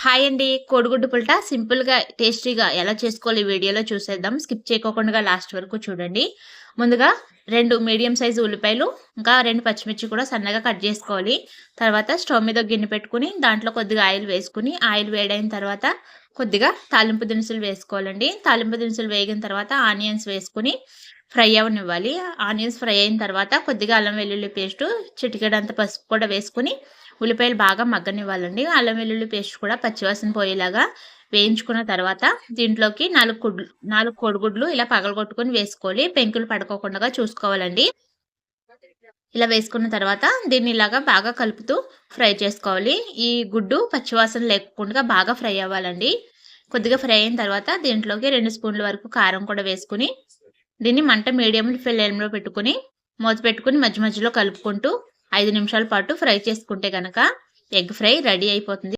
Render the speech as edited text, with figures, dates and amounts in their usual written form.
Hi అండి. కోడిగుడ్డు పుల్టా సింపుల్‌గా, టేస్టీగా ఎలా చేసుకోవాలో ఈ వీడియోలో చూసేద్దాం. స్కిప్ చేయకోకుండా లాస్ట్ వరకు చూడండి. ముందుగా 2 మీడియం సైజు ఉల్లిపాయలు, ఇంకా 2 పచ్చిమిర్చి కూడా సన్నగా కట్ చేసుకోవాలి. తర్వాత స్టవ్ మీద గిన్నె పెట్టుకొని దాంట్లో కొద్దిగా ఆయిల్ వేసుకొని, ఆయిల్ వేడైన తర్వాత కొద్దిగా తాలింపు దినుసులు వేసుకోవాలండి. తాలింపు దినుసులు వేగిన తర్వాత ఆనియన్స్ వేసుకొని ఫ్రై అవ్వనివ్వాలి. ఆనియన్స్ ఫ్రై అయిన తర్వాత కొద్దిగా అల్లం వెల్లుల్లి పేస్టు, చిటికెడంత పసుపు కూడా వేసుకొని ఉల్లిపాయలు బాగా మగ్గనివ్వాలండి. అల్లం వెల్లుల్లి పేస్ట్ కూడా పచ్చివాసన పోయేలాగా వేయించుకున్న తర్వాత దీంట్లోకి 4 కోడిగుడ్లు ఇలా పగలగొట్టుకొని వేసుకోవాలి. పెంకులు పడుకోకుండా చూసుకోవాలండి. ఇలా వేసుకున్న తర్వాత దీన్ని ఇలాగా బాగా కలుపుతూ ఫ్రై చేసుకోవాలి. ఈ గుడ్డు పచ్చివాసన లేకుండా బాగా ఫ్రై అవ్వాలండి. కొద్దిగా ఫ్రై అయిన తర్వాత దీంట్లోకి 2 స్పూన్ల వరకు కారం కూడా వేసుకొని దీన్ని మంట మీడియం ఫ్లేమ్‌లో పెట్టుకొని మూత పెట్టుకొని మధ్య మధ్యలో కలుపుకుంటూ 5 నిమిషాల పాటు ఫ్రై చేసుకుంటే గనక ఎగ్ ఫ్రై రెడీ అయిపోతుంది.